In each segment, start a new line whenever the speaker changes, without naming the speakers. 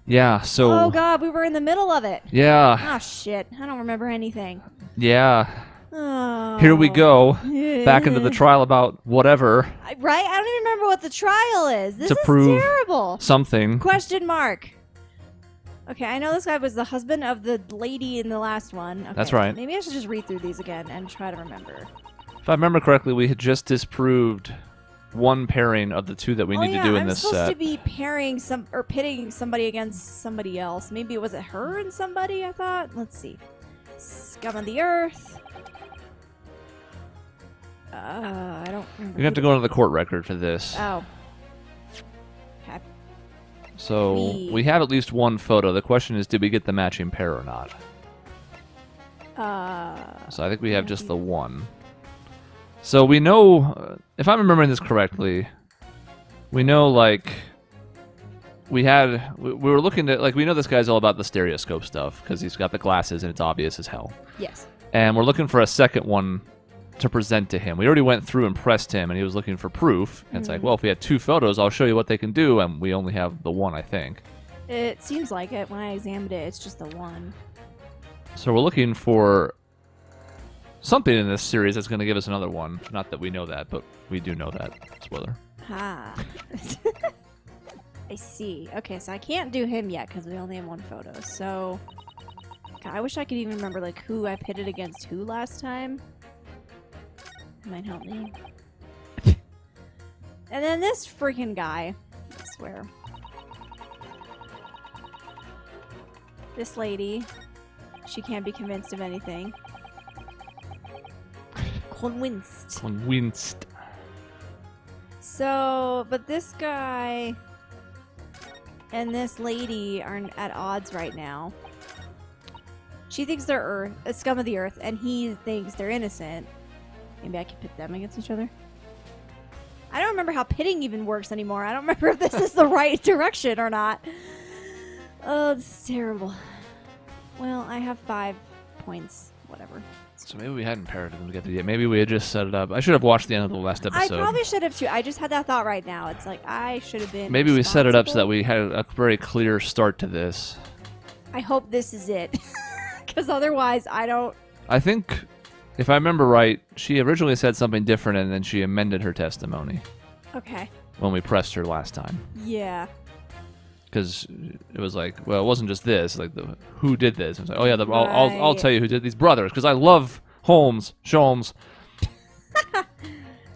Yeah, so...
Oh, God, we were in the middle of it.
Yeah.
Oh, shit. I don't remember anything.
Yeah.
Oh.
Here we go. Back into the trial about whatever.
Right? I don't even remember what the trial is. This
to
is
prove
terrible.
Something.
Question mark. Okay, I know this guy was the husband of the lady in the last one. Okay,
That's right.
Maybe I should just read through these again and try to remember.
If I remember correctly, we had just disproved one pairing of the two that we need to do in this set.
I'm supposed to be pairing pitting somebody against somebody else. Maybe was it her and somebody, I thought? Let's see. Scum of the Earth. I don't remember.
You have to go into the court record for this.
Oh. Okay.
So we have at least one photo. The question is, did we get the matching pair or not? So I think we have just the one. So we know, if I'm remembering this correctly, we know, like, we were looking at, like, we know this guy's all about the stereoscope stuff because he's got the glasses and it's obvious as hell.
Yes.
And we're looking for a second one to present to him. We already went through and pressed him, and he was looking for proof. And it's like, well, if we had two photos, I'll show you what they can do, and we only have the one, I think.
It seems like it. When I examined it, it's just the one.
So we're looking for something in this series that's going to give us another one. Not that we know that, but we do know that. Spoiler.
Ah. I see. Okay, so I can't do him yet because we only have one photo. So, God, I wish I could even remember, like, who I pitted against who last time. Might help me. And then this freaking guy, I swear. This lady, she can't be convinced of anything. Convinced. So, but this guy and this lady are at odds right now. She thinks they're scum of the earth, and he thinks they're innocent. Maybe I could pit them against each other. I don't remember how pitting even works anymore. I don't remember if this is the right direction or not. Oh, this is terrible. Well, I have 5 points. Whatever.
So maybe we hadn't paired them together yet. Maybe we had just set it up. I should have watched the end of the last episode.
I probably should have too. I just had that thought right now. It's like I should have been.
Maybe we set it up so that we had a very clear start to this.
I hope this is it. Because otherwise, I don't...
I think... If I remember right, she originally said something different, and then she amended her testimony.
Okay.
When we pressed her last time.
Yeah.
Because it was like, well, it wasn't just this. Like, who did this? I was like, oh yeah, I'll tell you who did these brothers. Because I love Holmes, Sholmes.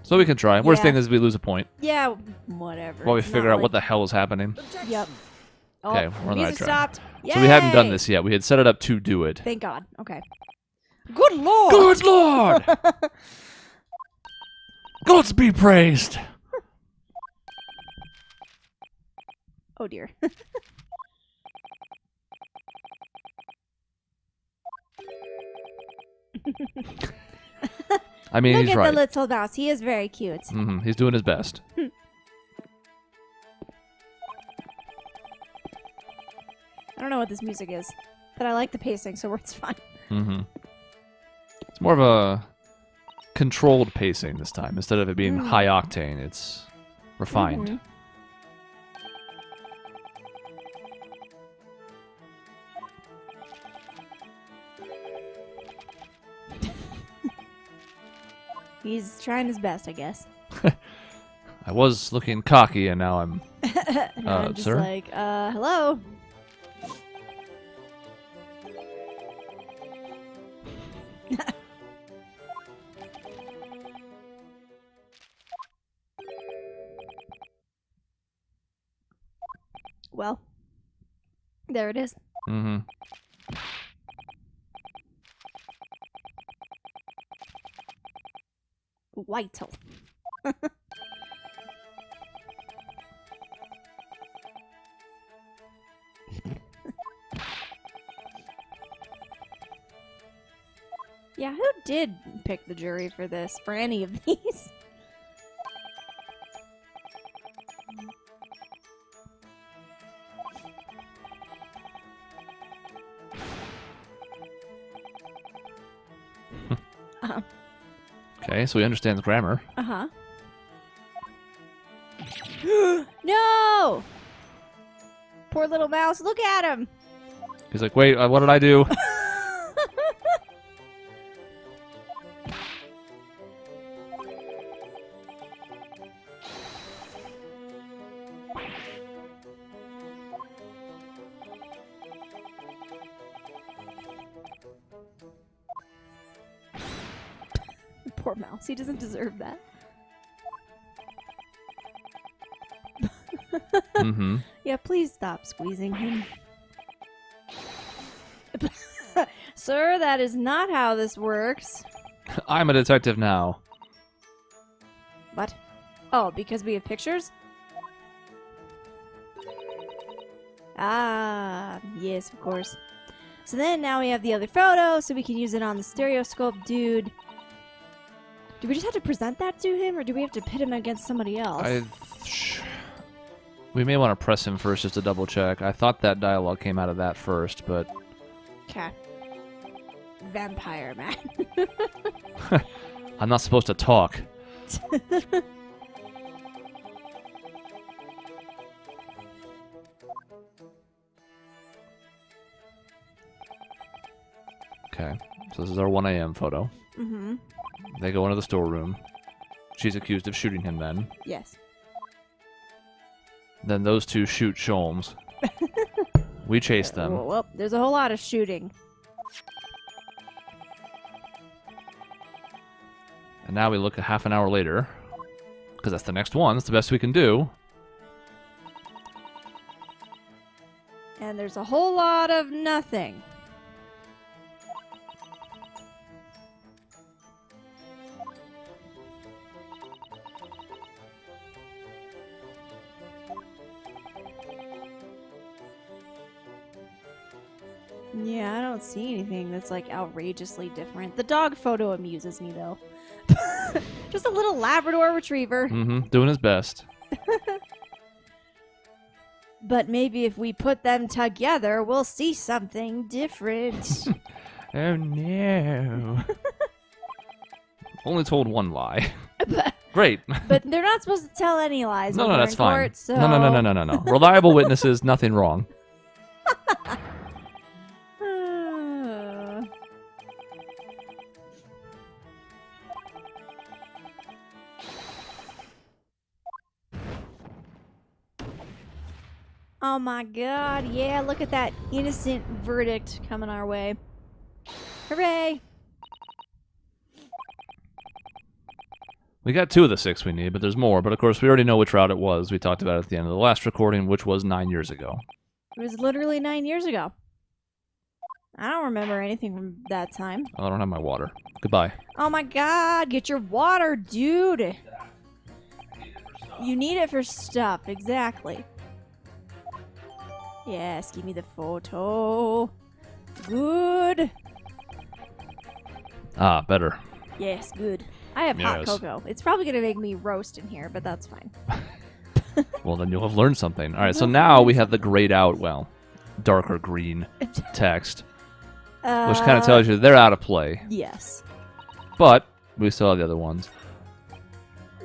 So we can try. Worst thing is we lose a point.
Yeah, whatever.
While we figure out what the hell is happening.
Yep.
Okay, we're on the right track.
Stopped. Yay!
So we hadn't done this yet. We had set it up to do it.
Thank God. Okay. Good Lord!
Good Lord! Gods be praised!
Oh dear.
I mean,
Look
he's
at
right.
the little mouse. He is very cute.
Mm-hmm. He's doing his best.
I don't know what this music is, but I like the pacing, so it's fine.
Mm-hmm. It's more of a controlled pacing this time. Instead of it being high octane, it's refined.
Mm-hmm. He's trying his best, I guess.
I was looking cocky, and now I'm...
I'm just
sir?
like, hello? Well, there it is.
Mm-hmm.
Whitel. Yeah, who did pick the jury for this, for any of these?
Okay, so we understand the grammar.
Uh-huh. No! Poor little mouse. Look at him.
He's like, wait, what did I do?
Poor mouse. He doesn't deserve that.
Mm-hmm.
Yeah, please stop squeezing him. Sir, that is not how this works.
I'm a detective now.
What? Oh, because we have pictures? Ah, yes, of course. So then now we have the other photo, so we can use it on the stereoscope dude. Do we just have to present that to him, or do we have to pit him against somebody else?
We may want to press him first just to double check. I thought that dialogue came out of that first, but...
Okay. Vampire man.
I'm not supposed to talk. Okay, so this is our 1 a.m. photo.
Mm-hmm.
They go into the storeroom. She's accused of shooting him then.
Yes.
Then those two shoot Sholmes. We chase them.
Well, there's a whole lot of shooting.
And now we look a half an hour later. Because that's the next one. That's the best we can do.
And there's a whole lot of nothing. Yeah, I don't see anything that's like outrageously different. The dog photo amuses me though. Just a little Labrador retriever.
Mm-hmm. Doing his best.
But maybe if we put them together, we'll see something different.
Oh no. Only told one lie. Great.
But they're not supposed to tell any lies.
No,
when they're
that's
in
fine.
court, so...
No. Reliable witnesses, nothing wrong.
Oh my god, yeah, look at that innocent verdict coming our way. Hooray!
We got 2 of the 6 we need, but there's more. But of course, we already know which route it was. We talked about it at the end of the last recording, which was 9 years ago.
It was literally 9 years ago. I don't remember anything from that time.
Oh, I don't have my water. Goodbye.
Oh my god, get your water, dude! You need it for stuff, exactly. Yes, give me the photo. Good.
Ah, better.
Yes, good. I have hot
Yes.
cocoa. It's probably going to make me roast in here, but that's fine.
Well, then you'll have learned something. All right, so now we have the grayed out, well, darker green text, which kind of tells you they're out of play.
Yes.
But we still have the other ones.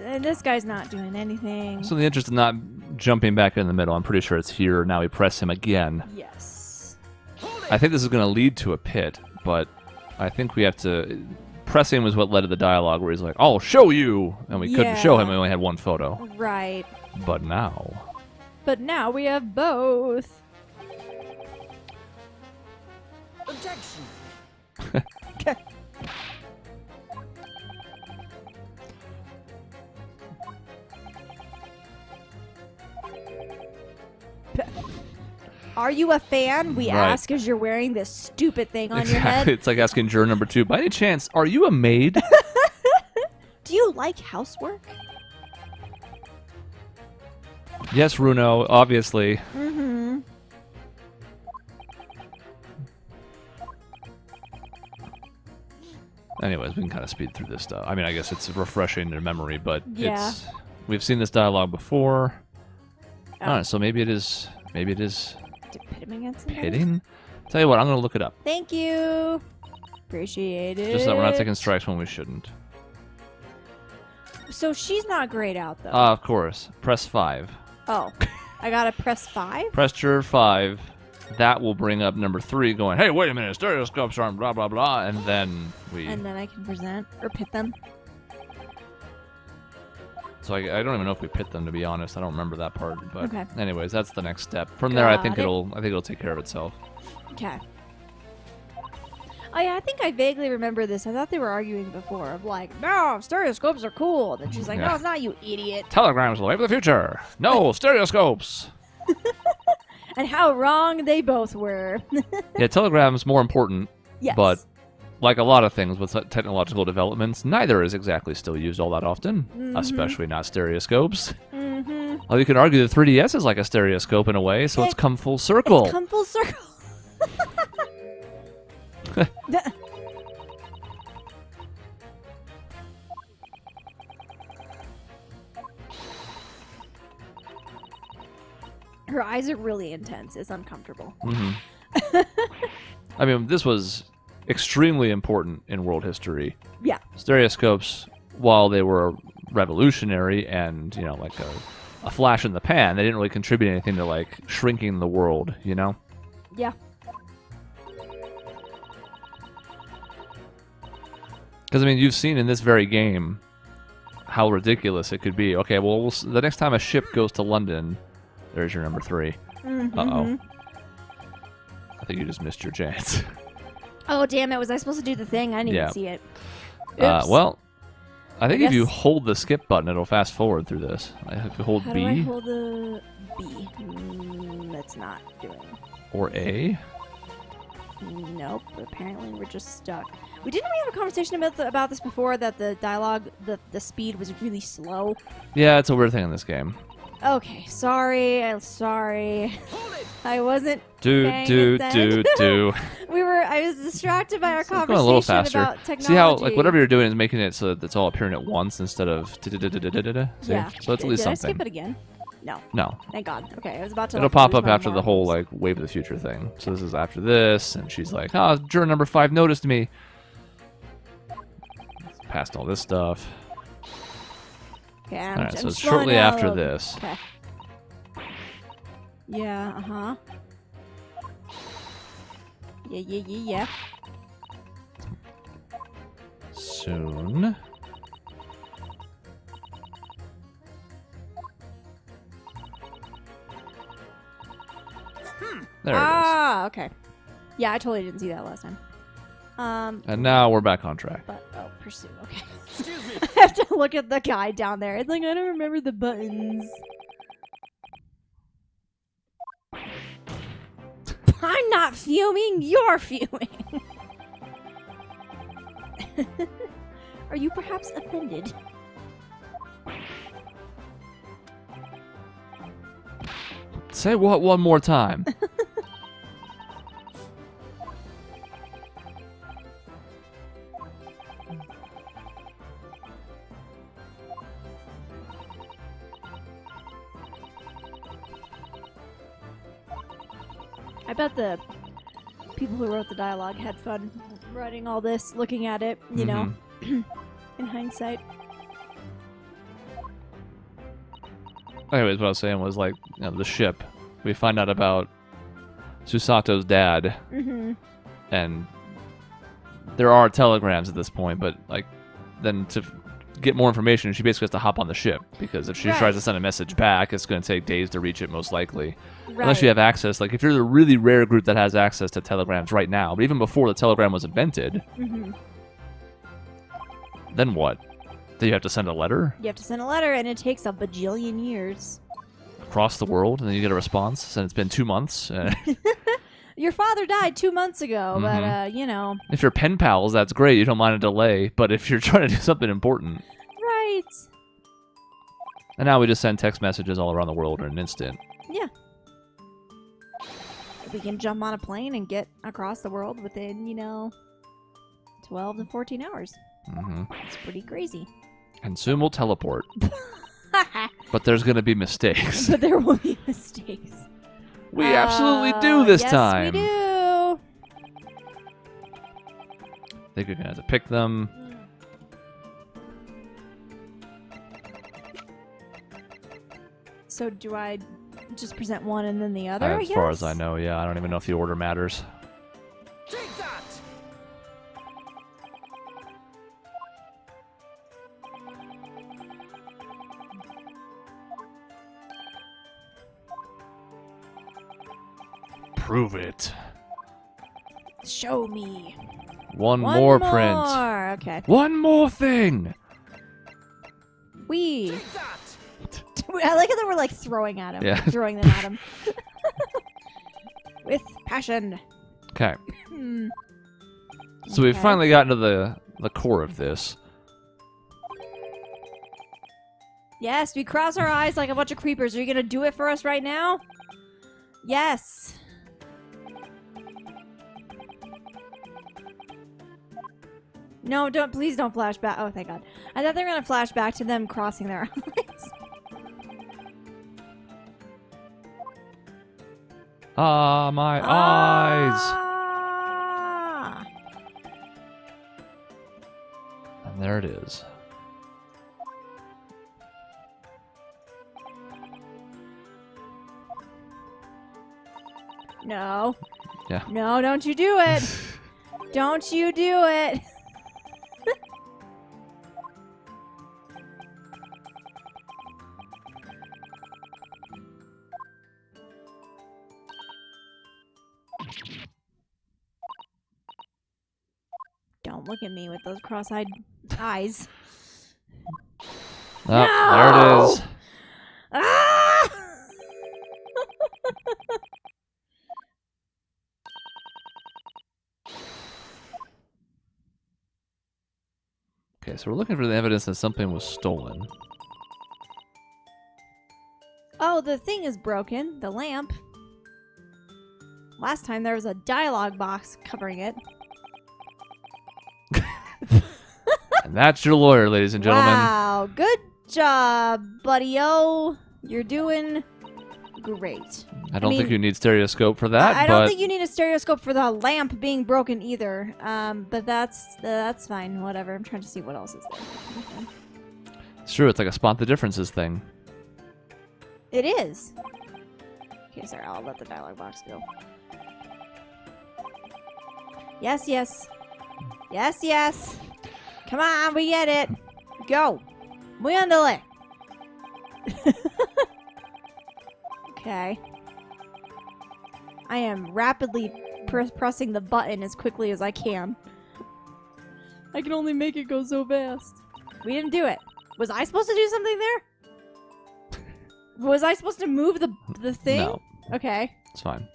And this guy's not doing anything.
So in the interest of not jumping back in the middle, I'm pretty sure it's here. Now we press him again.
Yes.
I think this is going to lead to a pit, but I think we have to... Pressing was what led to the dialogue where he's like, I'll show you! And we couldn't show him, we only had one photo.
Right.
But now...
But now we have both.
Objection.
Are you a fan? We
Right.
ask as you're wearing this stupid thing on your head.
It's like asking juror number 2, by any chance, are you a maid?
Do you like housework?
Yes, Runo, obviously.
Mm-hmm.
Anyways, we can kind of speed through this stuff. I mean, I guess it's refreshing in memory, but
Yeah.
we've seen this dialogue before.
Oh.
Alright, so maybe it is
To pit him against somebody?
pitting? Tell you what, I'm going to look it up.
Thank you. Appreciate it.
Just so that we're not taking strikes when we shouldn't.
So she's not grayed out, though.
Of course. Press 5.
Oh. I gotta press 5?
Press your 5. That will bring up number 3 going, hey, wait a minute, stereoscopes aren't blah, blah, blah. And then we...
And then I can present or pit them.
So I don't even know if we pit them, to be honest. I don't remember that part. But
Okay.
anyways, that's the next step. From there, I think
Got it.
it'll take care of itself.
Okay. Oh yeah, I think I vaguely remember this. I thought they were arguing before of like, no, stereoscopes are cool. And then she's like,
Yeah.
no, it's not, you idiot.
Telegrams are the way of the future. No, stereoscopes.
And how wrong they both were.
Yeah, telegrams more important.
Yes.
But like a lot of things with technological developments, neither is exactly still used all that often, especially not stereoscopes. Well, you can argue the 3DS is like a stereoscope in a way, so it's come full circle.
It's come full circle. Her eyes are really intense. It's uncomfortable.
I mean, this was extremely important in world history.
Yeah.
Stereoscopes, while they were revolutionary and, you know, like a flash in the pan, they didn't really contribute anything to, like, shrinking the world, you know?
Yeah.
Because, I mean, you've seen in this very game how ridiculous it could be. Okay, well, the next time a ship goes to London, there's your number 3. Uh-oh. I think you just missed your chance.
Oh, damn it. Was I supposed to do the thing? I didn't even see it. Oops.
Well, I think if you
guess-
hold the skip button, it'll fast forward through this. If you hold
How
B
do I hold the B? That's not doing.
or A.
Nope. Apparently, we're just stuck. Didn't we have a conversation about this before? That the dialogue, the speed was really slow.
Yeah, it's a weird thing in this game.
Okay, sorry. I'm sorry. I wasn't.
Do.
I was distracted by our
It's going
conversation
a little faster.
about technology.
See how like whatever you're doing is making it so that it's all appearing at once instead of See?
Yeah.
So it's at least
Did I
something.
skip it again? No.
No,
Thank God. Okay, I was about to.
it'll
like,
pop
lose
up
my
after the whole
marbles.
like wave of the future thing. So this is after this, and she's like, "Oh, juror number 5 noticed me." Past all this stuff.
Okay,
All right, so
I'm
it's
slowing
shortly
down a
after
little bit.
this.
Okay. Yeah. Yeah.
Soon. There it is.
Ah, okay. Yeah, I totally didn't see that last time.
And now we're back on track.
But pursue. Okay. Excuse me. I have to look at the guy down there. It's like I don't remember the buttons. I'm not fuming. You're fuming. Are you perhaps offended?
Say what one more time.
I bet the people who wrote the dialogue had fun writing all this, looking at it, you know, in hindsight.
Anyways, what I was saying was like, you know, the ship. We find out about Susato's dad, and there are telegrams at this point, but like, then to get more information, she basically has to hop on the ship because if she
Right.
tries to send a message back, it's going to take days to reach it, most likely.
Right.
Unless you have access, like if you're the really rare group that has access to telegrams right now, but even before the telegram was invented, then what? Do you have to send a letter
You have to send a letter, and it takes a bajillion years.
across the world, and then you get a response, and it's been 2 months?
Your father died 2 months ago, but, you know.
If you're pen pals, that's great. You don't mind a delay. But if you're trying to do something important,
Right.
and now we just send text messages all around the world in an instant.
Yeah. We can jump on a plane and get across the world within, 12 to 14 hours. It's pretty crazy.
And soon we'll teleport. But there's going to be mistakes.
But there will be mistakes.
We absolutely do this
yes,
time.
we do.
I think you're going to have to pick them.
So do I Just present one and then the other,
As far as I know, yeah. I don't even know if the order matters.
Take that!
Prove it.
Show me.
One more print.
Okay.
One more thing.
We.
Take that!
I like how they were like throwing at him.
Yeah.
Throwing them at him. With passion.
Okay.
Hmm.
So we've
Okay.
finally gotten to the core of this.
Yes, we cross our eyes like a bunch of creepers. Are you gonna do it for us right now? Yes. No, don't. Please don't flash back. Oh, thank God. I thought they were gonna flash back to them crossing their eyes.
Ah, my eyes.
Ah!
And there it is.
No.
Yeah.
No, don't you do it. Don't you do it. Don't look at me with those cross-eyed eyes.
Oh, there it is.
Ah!
Okay, so we're looking for the evidence that something was stolen.
Oh, the thing is broken. The lamp. Last time there was a dialogue box covering it.
And that's your lawyer, ladies and gentlemen.
Wow, good job, buddy-o. You're doing great.
I don't think
mean,
you need stereoscope for that,
I
but
don't think you need a stereoscope for the lamp being broken either. But that's fine. Whatever. I'm trying to see what else is there. Okay.
it's true. It's like a spot the differences thing.
It is. Okay, sorry. I'll let the dialogue box go. Yes, yes. Yes, yes. Come on, we get it. Go. Muy andale. Okay. I am rapidly pressing the button as quickly as I can. I can only make it go so fast. We didn't do it. Was I supposed to do something there? Was I supposed to move the thing?
No,
Okay.
it's fine.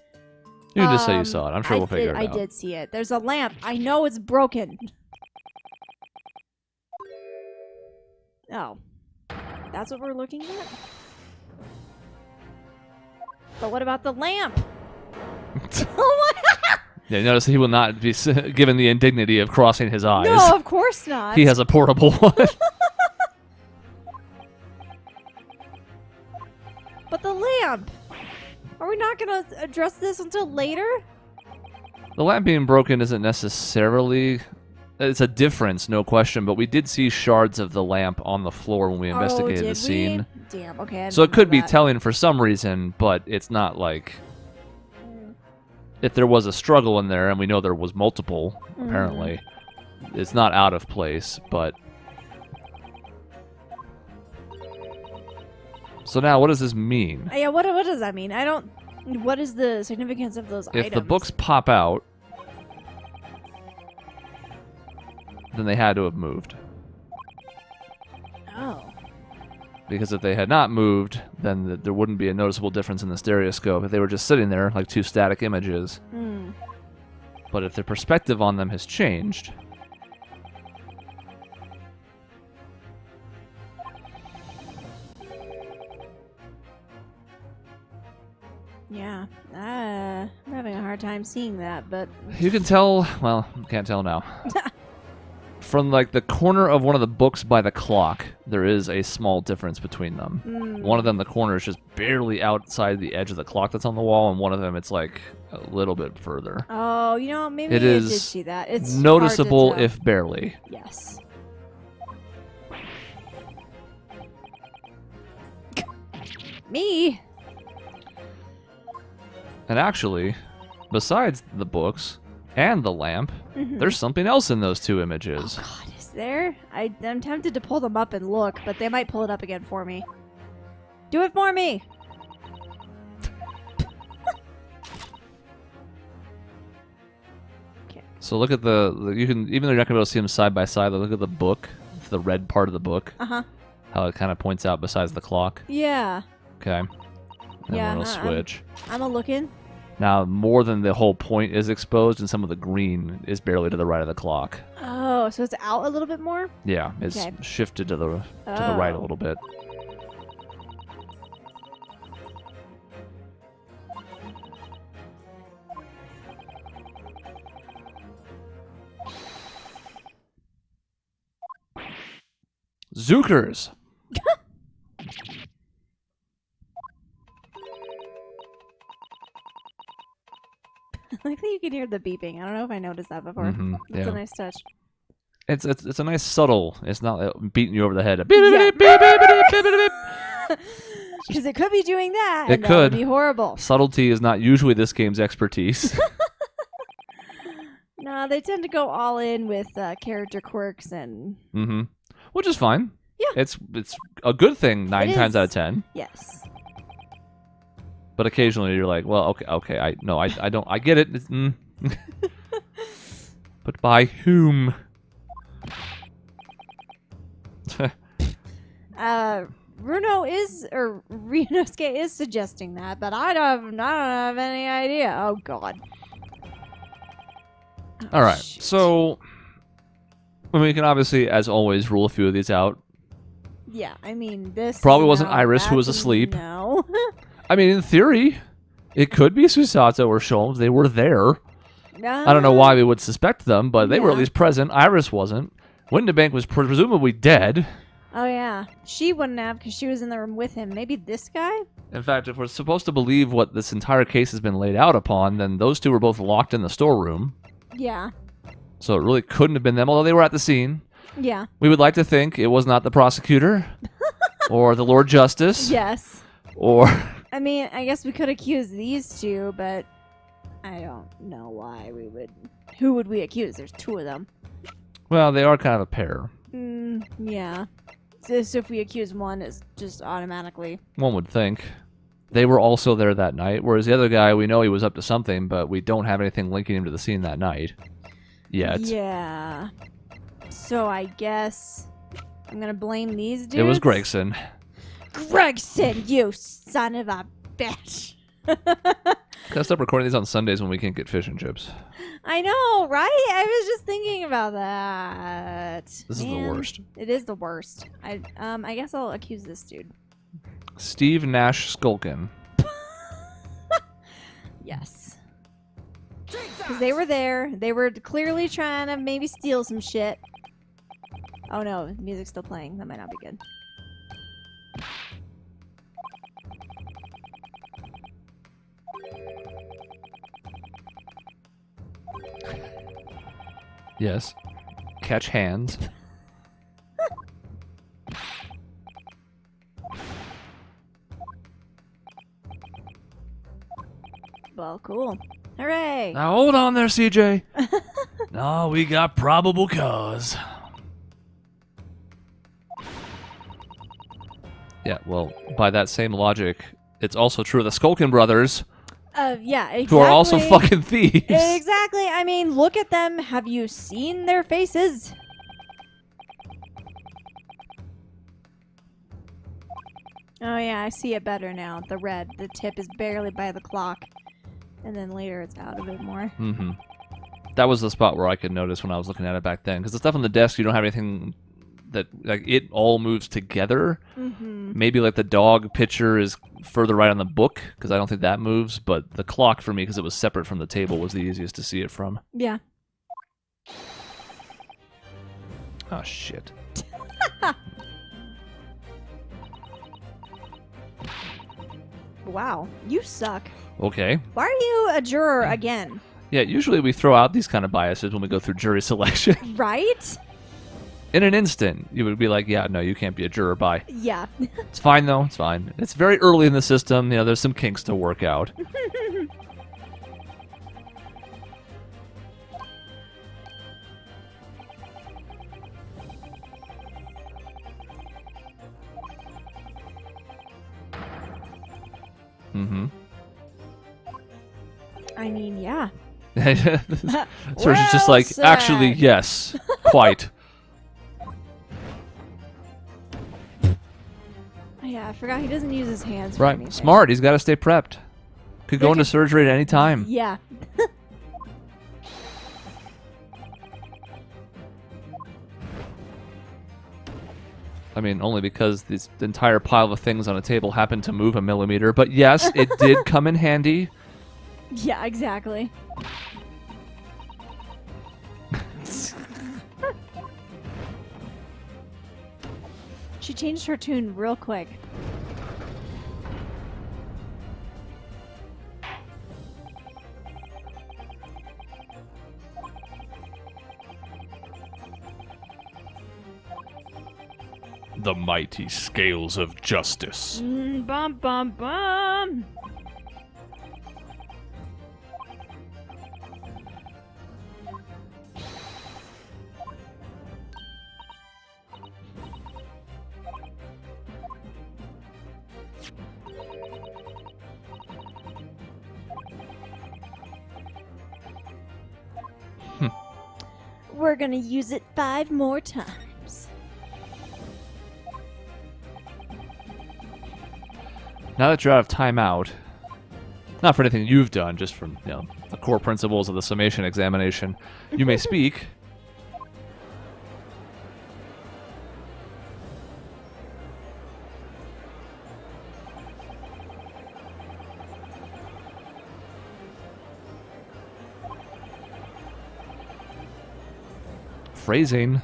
You can just say you saw it. I'm sure we'll figure it out.
I did see it. There's a lamp. I know it's broken. Oh. That's what we're looking at? But what about the lamp? Oh my!
Yeah, notice he will not be given the indignity of crossing his eyes.
No, of course not.
He has a portable one.
But the lamp. Are we not going to address this until later?
The lamp being broken isn't necessarily... It's a difference, no question, but we did see shards of the lamp on the floor when we investigated the scene.
Damn, okay.
So it could be telling for some reason, but it's not like... If there was a struggle in there, and we know there was multiple, apparently, it's not out of place, but... So now, what does this mean?
Yeah, what does that mean? I don't... What is the significance of those items?
If the books pop out, then they had to have moved.
Oh.
Because if they had not moved, then there wouldn't be a noticeable difference in the stereoscope. If they were just sitting there, like two static images.
Hmm.
But if the perspective on them has changed...
Yeah. I'm having a hard time seeing that, but...
You can tell... Well, can't tell now. From, like, the corner of one of the books by the clock, there is a small difference between them. One of them, the corner, is just barely outside the edge of the clock that's on the wall, and one of them, it's, like, a little bit further.
Oh, you know, maybe
It
I
is
did see that. It's hard to
noticeable,
tell.
if barely.
Yes. Me?
And actually, besides the books and the lamp, there's something else in those two images.
Oh God, is there? I'm tempted to pull them up and look, but they might pull it up again for me. Do it for me! Okay.
So look at you can, even though you're not gonna be able to see them side by side, look at the book, the red part of the book.
Uh-huh.
How it kind of points out besides the clock.
Yeah.
Okay. And
Yeah,
then we'll switch.
I'm a looking.
Now, more than the whole point is exposed, and some of the green is barely to the right of the clock.
Oh, so it's out a little bit more?
Yeah, it's
Okay.
shifted to the right a little bit. Zookers.
I like that you can hear the beeping. I don't know if I noticed that before.
Mhm,
That's
yeah.
a nice touch.
It's a nice subtle. It's not beating you over the head.
Because it could be doing that.
It
and that would
could.
be horrible.
Subtlety is not usually this game's expertise.
No, they tend to go all in with character quirks and
Mm-hmm. Which is fine.
Yeah.
It's a good thing 9
It
times
is.
out of 10.
yes.
But occasionally you're like, well, okay, I don't, I get it. But by whom?
Ryunosuke is suggesting that, but I don't have any idea. Oh God. Oh,
All right,
shoot.
so we can obviously, as always, rule a few of these out.
Yeah, I mean this
Probably wasn't
no,
Iris who was
that's a
asleep.
No.
I mean, in theory, it could be Susato or Sholmes. They were there. I don't know why we would suspect them, but they were at
Yeah.
least present. Iris wasn't. Windabank was presumably dead.
Oh yeah, she wouldn't have because she was in the room with him. Maybe this guy.
In fact, if we're supposed to believe what this entire case has been laid out upon, then those two were both locked in the storeroom.
Yeah.
So it really couldn't have been them, although they were at the scene.
Yeah.
We would like to think it was not the prosecutor or the Lord Justice
Yes.
or...
I mean, I guess we could accuse these two, but I don't know why we would. Who would we accuse? There's two of them.
Well, they are kind of a pair.
Yeah. So if we accuse one, it's just automatically.
One would think. They were also there that night, whereas the other guy, we know he was up to something, but we don't have anything linking him to the scene that night. Yet.
Yeah. So I guess I'm gonna blame these dudes.
It was Gregson.
Gregson, you son of a bitch.
Gotta stop recording these on Sundays when we can't get fish and chips.
I know, right? I was just thinking about that.
This is the worst.
It is the worst. I guess I'll accuse this dude.
Steve Nash Skulkin.
Yes. Because they were there. They were clearly trying to maybe steal some shit. Oh no, the music's still playing. That might not be good.
Yes. Catch hands.
Well, cool. Hooray!
Now hold on there, CJ. No, we got probable cause. Yeah, well, by that same logic, it's also true of the Skulkin brothers,
Yeah, exactly.
who are also fucking thieves.
Exactly. I mean, look at them. Have you seen their faces? Oh yeah, I see it better now. The red. The tip is barely by the clock. And then later it's out a bit more.
Mm-hmm. That was the spot where I could notice when I was looking at it back then. Because the stuff on the desk, you don't have anything that, like, it all moves together.
Mm-hmm.
Maybe, like, the dog picture is further right on the book, because I don't think that moves. But the clock, for me, because it was separate from the table, was the easiest to see it from.
Yeah.
Oh, shit.
Wow. You suck.
Okay.
Why are you a juror again?
Yeah, usually we throw out these kind of biases when we go through jury selection.
Right?
In an instant, you would be like, yeah, no, you can't be a juror by.
Yeah.
It's fine, though. It's fine. It's very early in the system. You know, there's some kinks to work out. Mm-hmm.
I mean, yeah.
Surge is just like,
Well
actually,
said."
yes, quite.
Yeah, I forgot he doesn't use his hands for
Right,
anything.
smart. He's got to stay prepped. Could go
They
into
could-
surgery at any time.
Yeah.
I mean, only because this entire pile of things on a table happened to move a millimeter. But yes, it did come in handy.
Yeah, exactly. She changed her tune real quick.
The mighty scales of justice.
Bum bum bum. We're gonna use it 5 more times.
Now that you're out of timeout, not for anything you've done, just from the core principles of the summation examination, you may speak. Phrasing.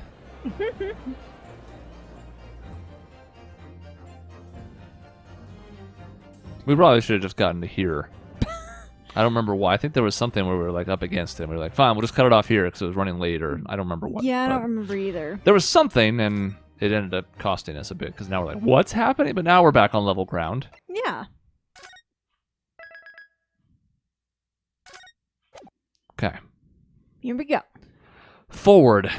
We probably should have just gotten to here. I don't remember why. I think there was something where we were like up against it. We were like, fine, we'll just cut it off here because it was running late, or I don't remember what.
Yeah, I
but
don't remember either.
There was something, and it ended up costing us a bit because now we're like, what's happening? But now we're back on level ground.
Yeah.
Okay.
Here we go.
Forward.